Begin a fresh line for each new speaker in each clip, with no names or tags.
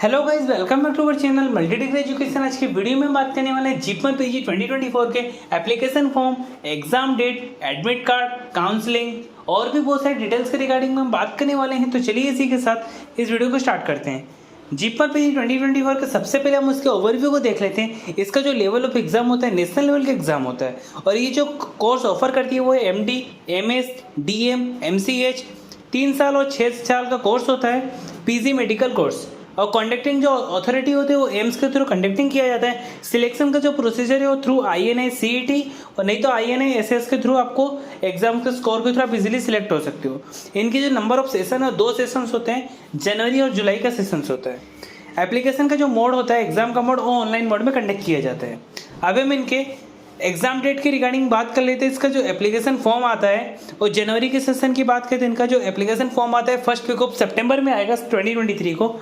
Hello guys, welcome back to our channel multi degree education. आज की video में बात करने वाले हैं जीपमल पीजी 2024 के application form, exam date, admit card, counselling और भी बहुत सारी डिटेल्स के रिगार्डिंग में हम बात करने वाले हैं। तो चलिए इसी के साथ इस वीडियो को स्टार्ट करते हैं। जीपमल पीजी 2024 का सबसे पहले हम उसके ओवरव्यू को देख लेते हैं। इसका जो लेवल ऑफ एग्जाम होता है नेशनल लेवल का एग्जाम होता है और ये जो कोर्स ऑफर करती है वो है MD, MS, DM, MCH 3 साल और 6 साल का कोर्स होता है। PG मेडिकल कोर्स और कंडक्टिंग जो अथॉरिटी होती है वो एम्स के थ्रू कंडक्टिंग किया जाता है। सिलेक्शन का जो प्रोसीजर है वो थ्रू INI CET और नहीं तो INI SS के थ्रू आपको एग्जाम के स्कोर के थ्रू आप इजीली सिलेक्ट हो सकते हो। इनकी जो नंबर ऑफ सेशन है 2 सेशंस होते हैं, जनवरी और जुलाई का सेशंस होता है। एप्लीकेशन का जो मोड होता है एग्जाम का मोड, वो ऑनलाइन मोड में कंडक्ट किया जाता है। अब हम इनके एग्जाम डेट की रिगार्डिंग बात कर लेते हैं। इसका जो एप्लीकेशन फॉर्म आता है और जनवरी के सेशन की बात करें तो इनका जो एप्लीकेशन फॉर्म आता है फर्स्ट वीक ऑफ सितंबर में आएगा 2023 को।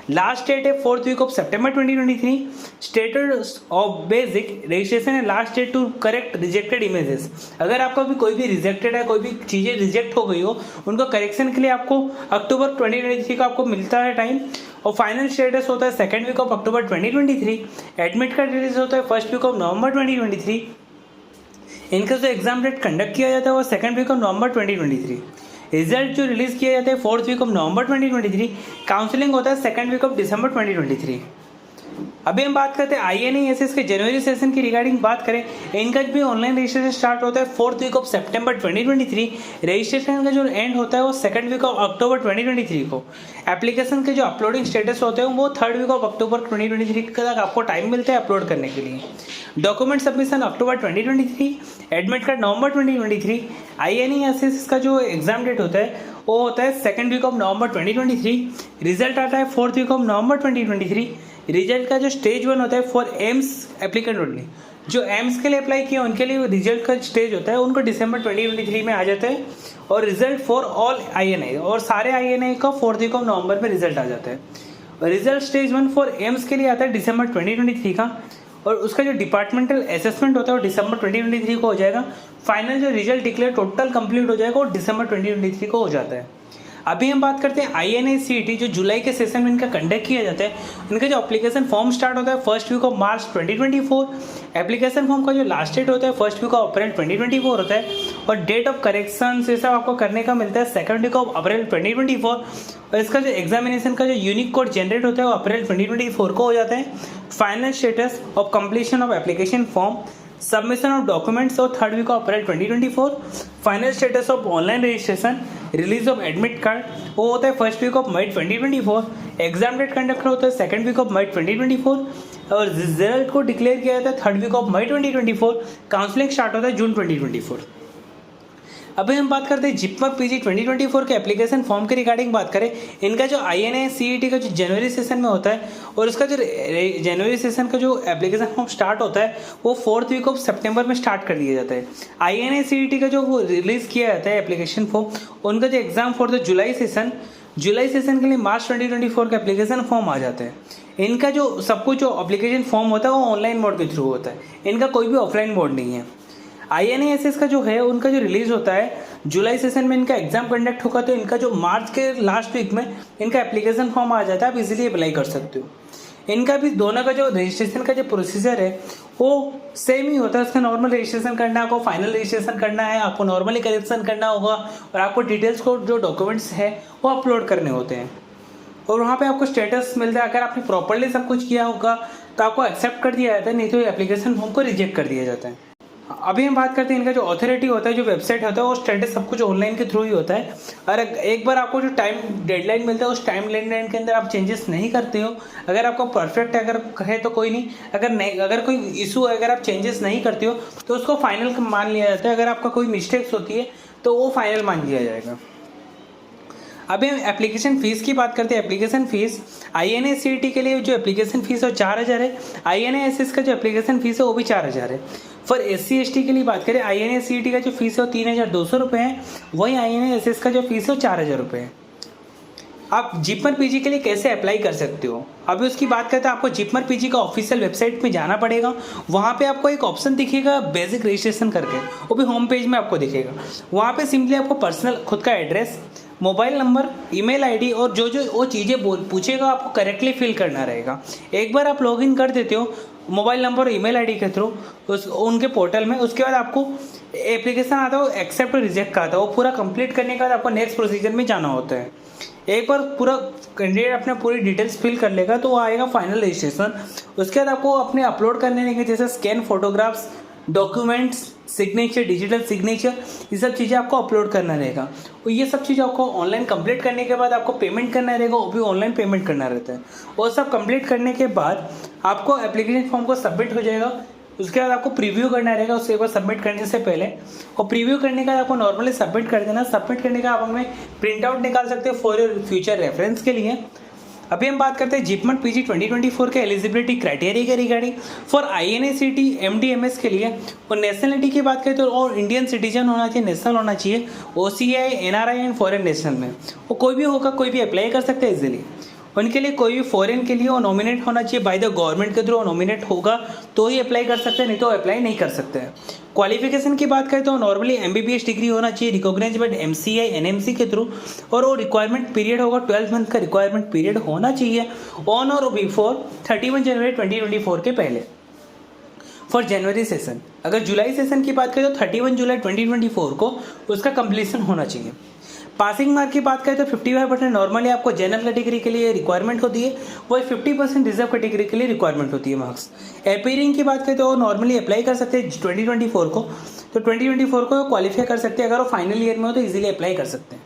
लास्ट डेट है 4th वीक ऑफ सितंबर 2023। स्टेटस ऑफ बेसिक रजिस्ट्रेशन है last date to correct rejected images. अगर आपका भी कोई भी रिजेक्टेड है, कोई भी चीज़ें रिजेक्ट हो गई हो, उनको करेक्शन के लिए आपको अक्टूबर 2023 का आपको मिलता है टाइम। और फाइनल स्टेटस होता है 2nd week of October 2023। Admit card release होता है 1st वीक ऑफ नवंबर 2023। इनका जो एग्जाम डेट कंडक्ट किया जाता है वो 2nd week of November 2023। Result जो रिलीज किया जाता है 4th week of November 2023। Counselling होता है 2nd वीक ऑफ दिसंबर 2023। अभी हम बात करते हैं INI SS के जनवरी सेशन की रिगार्डिंग बात करें। इनका भी ऑनलाइन रजिस्ट्रेशन स्टार्ट होता है 4th वीक ऑफ सितंबर 2023। रजिस्ट्रेशन का जो एंड होता है वो 2nd वीक ऑफ अक्टूबर 2023 को। एप्लीकेशन के जो अपलोडिंग स्टेटस होते हैं वो 3rd वीक ऑफ अक्टूबर 2023 तक आपको टाइम मिलता है अपलोड करने के लिए। डॉक्यूमेंट सबमिशन अक्टूबर 2023। एडमिट कार्ड नवंबर 2023। INI SS का जो एग्जाम डेट होता है वो होता है 2nd week of November 2023। Result आता है 4th week of November 2023। Result का जो स्टेज 1 होता है फॉर एम्स एप्लीकेंट ओनली। जो एम्स के लिए अप्लाई किया उनके लिए रिजल्ट का स्टेज होता है, उनको दिसंबर 2023 में आ जाता है। और रिजल्ट फॉर ऑल INI और सारे INI का 4th वीक ऑफ नवंबर में रिजल्ट आ जाता है। रिजल्ट स्टेज 1 फॉर एम्स के लिए आता है दिसंबर 2023 का और उसका जो डिपार्टमेंटल असेसमेंट होता है वो दिसंबर 2023 को हो जाएगा। फाइनल जो रिजल्ट डिक्लेयर टोटल कंप्लीट हो जाएगा वो दिसंबर 2023 को हो जाता है। अभी हम बात करते हैं INI CET जो जुलाई के सेशन में इनका कंडक्ट किया जाता है। इनका जो एप्लीकेशन फॉर्म स्टार्ट होता है 1st week of March 2024। Application form का जो लास्ट डेट होता है 1st वीक ऑफ अप्रैल 2024 होता है और डेट ऑफ करेक्शन ये सब आपको करने का मिलता है 2nd वीक ऑफ अप्रैल 2024। और इसका जो एग्जामिनेशन का जो यूनिक कोड जनरेट होता है वो अप्रैल 2024 को हो जाता है। Final status of completion of application form, submission of documents और 3rd week of April 2024। Final status of online registration, release of admit card वो होता है 1st week of May 2024। Exam date conduct होता है 2nd वीक ऑफ मई 2024 और result को declare किया जाता है 3rd week of May 2024। Counselling start होता है जून 2024। अभी हम बात करते हैं जीपमल पीजी 2024 के एप्लीकेशन फॉर्म के रिगार्डिंग बात करें। इनका जो INI CET का जो जनवरी सेशन में होता है और उसका जो जनवरी सेशन का जो एप्लीकेशन फॉर्म स्टार्ट होता है वो 4th वीक ऑफ सितंबर में स्टार्ट कर दिया जाता है। INI CET का जो वो रिलीज किया जाता है एप्लीकेशन फॉर्म, उनका जो exam for the July session के लिए मार्च 2024 का एप्लीकेशन फॉर्म आ जाता है। इनका जो सब कुछ जो एप्लीकेशन फॉर्म होता है वो ऑनलाइन मोड के थ्रू होता है, इनका कोई भी ऑफलाइन मोड नहीं है। INI SS का जो है उनका जो रिलीज होता है जुलाई सेशन में इनका एग्जाम कंडक्ट होगा तो इनका जो मार्च के लास्ट वीक में इनका एप्लीकेशन फॉर्म आ जाता है, आप इजीली अप्लाई कर सकते हो। इनका भी दोनों का जो रजिस्ट्रेशन का जो प्रोसीजर है वो सेम ही होता है। उसका नॉर्मल रजिस्ट्रेशन करना है, आपको फाइनल रजिस्ट्रेशन करना है, आपको नॉर्मली करेक्शन करना होगा और आपको डिटेल्स को जो डॉक्यूमेंट्स है वो अपलोड करने होते हैं और वहाँ पे आपको स्टेटस मिलता है। अगर आपने प्रॉपरली सब कुछ किया होगा तो आपको एक्सेप्ट कर दिया जाता है, नहीं तो एप्लीकेशन फॉर्म को रिजेक्ट कर दिया जाता है। अभी हम बात करते हैं इनका जो अथॉरिटी होता है, जो वेबसाइट होता है वो स्टेटस सब कुछ ऑनलाइन के थ्रू ही होता है। और एक बार आपको जो टाइम डेडलाइन मिलता है उस टाइम डेडलाइन के अंदर आप चेंजेस नहीं करते हो, अगर आपका परफेक्ट अगर है तो कोई नहीं, अगर कोई इशू है, अगर आप चेंजेस नहीं करते हो तो उसको फाइनल मान लिया जाता है। अगर आपका कोई मिस्टेक्स होती है तो वो फाइनल मान लिया जाएगा। अभी हम एप्लीकेशन फ़ीस की बात करते हैं। एप्लीकेशन फ़ीस INI CET के लिए जो एप्लीकेशन फ़ीस है 4000 है। INI SS का जो एप्लीकेशन फ़ीस है वो भी 4000 है। फॉर SC ST के लिए बात करें INI CET का जो फीस है वो 3200 रुपये है, वही INI SS का जो फीस है वो 4000 रुपये है। आप जीपमल पीजी के लिए कैसे अप्लाई कर सकते हो, अभी उसकी बात करते हैं। आपको जीपमल पीजी का ऑफिशियल वेबसाइट पे जाना पड़ेगा। वहाँ पे आपको एक ऑप्शन दिखेगा बेसिक रजिस्ट्रेशन करके, वो भी होम पेज में आपको दिखेगा। वहाँ पे सिंपली आपको पर्सनल खुद का address, mobile number, email ID और जो जो वो चीज़ें पूछेगा आपको करेक्टली फिल करना रहेगा। एक बार आप लॉगिन कर देते हो मोबाइल नंबर और ईमेल आईडी के थ्रू उनके पोर्टल में, उसके बाद आपको एप्लीकेशन आता है, वो एक्सेप्ट और रिजेक्ट का आता है। वो पूरा कंप्लीट करने के बाद आपको नेक्स्ट प्रोसीजर में जाना होता है। एक बार पूरा कैंडिडेट अपने पूरी डिटेल्स फिल कर लेगा तो वो आएगा फाइनल रजिस्ट्रेशन। उसके बाद आपको अपने अपलोड करने रहेंगे, जैसे scan photographs, documents, signature, digital signature, ये सब चीज़ें आपको अपलोड करना रहेगा। और ये सब चीज़ें आपको ऑनलाइन कंप्लीट करने के बाद आपको पेमेंट करना रहेगा, वो भी ऑनलाइन पेमेंट करना रहता है। और सब कंप्लीट करने के बाद आपको एप्लीकेशन फॉर्म को सबमिट हो जाएगा। उसके बाद आपको प्रीव्यू करना रहेगा उसके बाद सबमिट करने से पहले, और प्रीव्यू करने का आपको नॉर्मली सबमिट कर देना। सबमिट करने का आप हमें प्रिंट आउट निकाल सकते हो फॉर योर फ्यूचर रेफरेंस के लिए। अभी हम बात करते हैं जिपमट पीजी 2024 के एलिजिबिलिटी क्राइटेरिया के रिगार्डिंग फॉर INACT MDMS के लिए। और नेशनलिटी की बात करें तो और इंडियन सिटीजन होना चाहिए, नेशनल होना चाहिए, OCI, NRI and foreign national में। वो कोई भी होगा, कोई भी अप्लाई कर सकते हैं इजीली। उनके लिए कोई भी फॉरेन के लिए वो नॉमिनेट होना चाहिए बाय द गवर्नमेंट के थ्रू, नॉमिनेट होगा तो ही अप्लाई कर सकते हैं, नहीं तो अप्लाई नहीं कर सकते हैं। क्वालिफिकेशन की बात करें तो नॉर्मली MBBS डिग्री होना चाहिए रिकॉग्नाइज बाय MCI NMC के थ्रू, और वो रिक्वायरमेंट पीरियड होगा 12 मंथ का रिक्वायरमेंट पीरियड होना चाहिए ऑन और बिफोर 31 जनवरी 2024 के पहले। फॉर जनवरी सेशन, अगर जुलाई सेशन की बात करें तो 31 जुलाई 2024 को उसका कंप्लीशन होना चाहिए। पासिंग मार्क की बात करें तो 55% नॉर्मली आपको जनरल कैटेगरी के लिए रिक्वायरमेंट होती है, वही 50% रिजर्व कैटेगरी के लिए रिक्वायरमेंट होती है मार्क्स। अपीयरिंग की बात करें तो नॉर्मली अप्लाई कर सकते हैं 2024 को, तो 2024 को क्वालिफाई कर सकते हैं। अगर वो फाइनल ईयर में हो तो इजीली अप्लाई कर सकते हैं।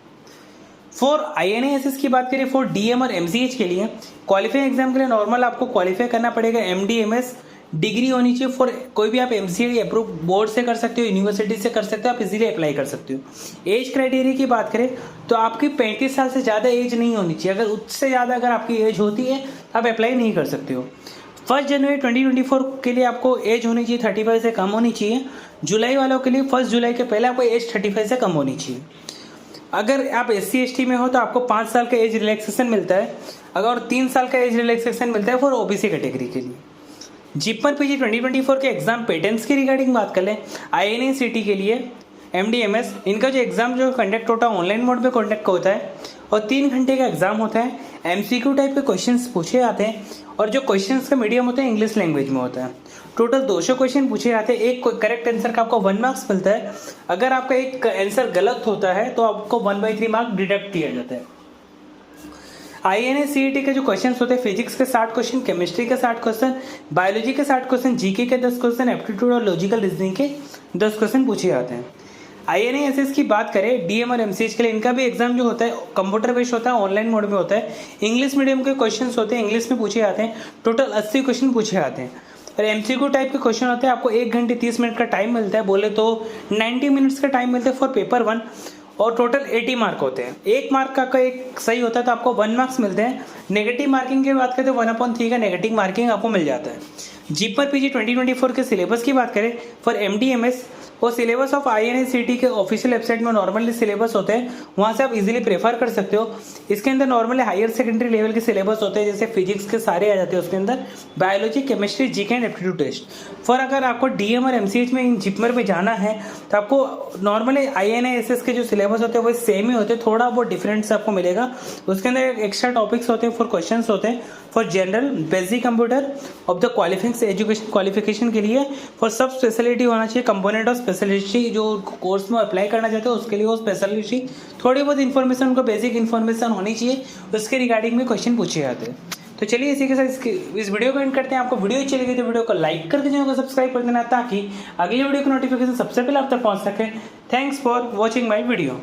फॉर INASS की बात करें, फॉर DM और MCH के लिए क्वालिफाइंग एग्जाम के लिए नॉर्मल आपको क्वालिफाई करना पड़ेगा MDMS डिग्री होनी चाहिए। फॉर कोई भी आप MCI अप्रूव बोर्ड से कर सकते हो, यूनिवर्सिटी से कर सकते हो, आप इजीली अप्लाई कर सकते हो। एज क्राइटेरिया की बात करें तो आपकी 35 साल से ज़्यादा एज नहीं होनी चाहिए। अगर उससे ज़्यादा अगर आपकी एज होती है आप अप्लाई नहीं कर सकते हो। 1 जनवरी 2024 के लिए आपको एज होनी चाहिए 35 से कम होनी चाहिए। जुलाई वालों के लिए 1 जुलाई के पहले आपको एज 35 से कम होनी चाहिए। अगर आप SC ST में हो तो आपको 5 साल का एज रिलैक्सेशन मिलता है, अगर 3 साल का एज रिलैक्सेशन मिलता है फॉर OBC कैटेगरी के लिए। जिपमट पीजी 2024 के एग्जाम पैटर्न्स की रिगार्डिंग बात कर लें, INACT के लिए MDMS इनका जो एग्ज़ाम जो कंडक्ट होता है ऑनलाइन मोड में कंडक्ट होता है, और 3 घंटे का एग्जाम होता है। MCQ टाइप के क्वेश्चंस पूछे जाते हैं, और जो क्वेश्चंस का मीडियम होता है इंग्लिश लैंग्वेज में होता है। टोटल 200 क्वेश्चन पूछे जाते हैं। एक करेक्ट आंसर का आपको 1 मार्क्स मिलता है। अगर आपका एक आंसर गलत होता है तो आपको 1/3 मार्क डिडक्ट किया जाता है। INACT के जो क्वेश्चन होते हैं, फिजिक्स के 60 क्वेश्चन, केमिस्ट्री के 60 क्वेश्चन, बायोलॉजी के 60 क्वेश्चन, GK के 10 क्वेश्चन, एप्टीट्यूड और लॉजिकल रीजनिंग के 10 क्वेश्चन पूछे जाते हैं। INASS की बात करें DM और MCH के लिए, इनका भी एग्जाम जो होता है कंप्यूटर बेस्ड होता है, ऑनलाइन मोड में होता है। इंग्लिश मीडियम के क्वेश्चन होते हैं, इंग्लिश में पूछे जाते हैं। टोटल 80 क्वेश्चन पूछे जाते हैं। और MCQ टाइप के क्वेश्चन होते हैं, आपको 1 घंटे 30 मिनट का टाइम मिलता है, बोले तो 90 मिनट्स का टाइम मिलता है फॉर पेपर 1, और टोटल 80 मार्क होते हैं। 1 मार्क का एक सही होता है तो आपको 1 मार्क्स मिलते हैं। नेगेटिव मार्किंग की बात करें तो 1/3 का नेगेटिव मार्किंग आपको मिल जाता है। जिपमट पीजी 2024 के सिलेबस की बात करें फॉर MDMS, और सिलेबस ऑफ INACT के ऑफिशियल वेबसाइट में नॉर्मली सिलेबस होते हैं, वहाँ से आप इजीली प्रेफर कर सकते हो। इसके अंदर नॉर्मली हायर सेकेंडरी लेवल के सिलेबस होते हैं, जैसे फिजिक्स के सारे आ जाते हैं उसके अंदर, biology, chemistry, GK and aptitude test. For अगर आपको DM और MCH में इन जिपमट में जाना है तो आपको नॉर्मली INASS के जो सिलेबस होते हैं वो सेम ही होते हैं, थोड़ा बहुत डिफरेंस आपको मिलेगा। उसके अंदर एक्स्ट्रा टॉपिक्स होते हैं फॉर क्वेश्चन होते हैं for general, basic computer of the qualification education qualification के लिए। फॉर सब स्पेशलिटी होना चाहिए, कंपोनेंट ऑफ स्पेशलिटी जो कोर्स में अप्लाई करना चाहते हो उसके लिए वो स्पेशलिटी, थोड़ी बहुत इन्फॉर्मेशन उनको बेसिक इन्फॉर्मेशन होनी चाहिए, उसके रिगार्डिंग में क्वेश्चन पूछे जाते हैं। तो चलिए इसी के साथ इस वीडियो को एंड करते हैं। आपको वीडियो अच्छी लगी तो वीडियो को लाइक करके चैनल को सब्सक्राइब कर देना, ताकि अगली वीडियो की नोटिफिकेशन सबसे पहले आप तक पहुंच सके। Thanks for watching my video.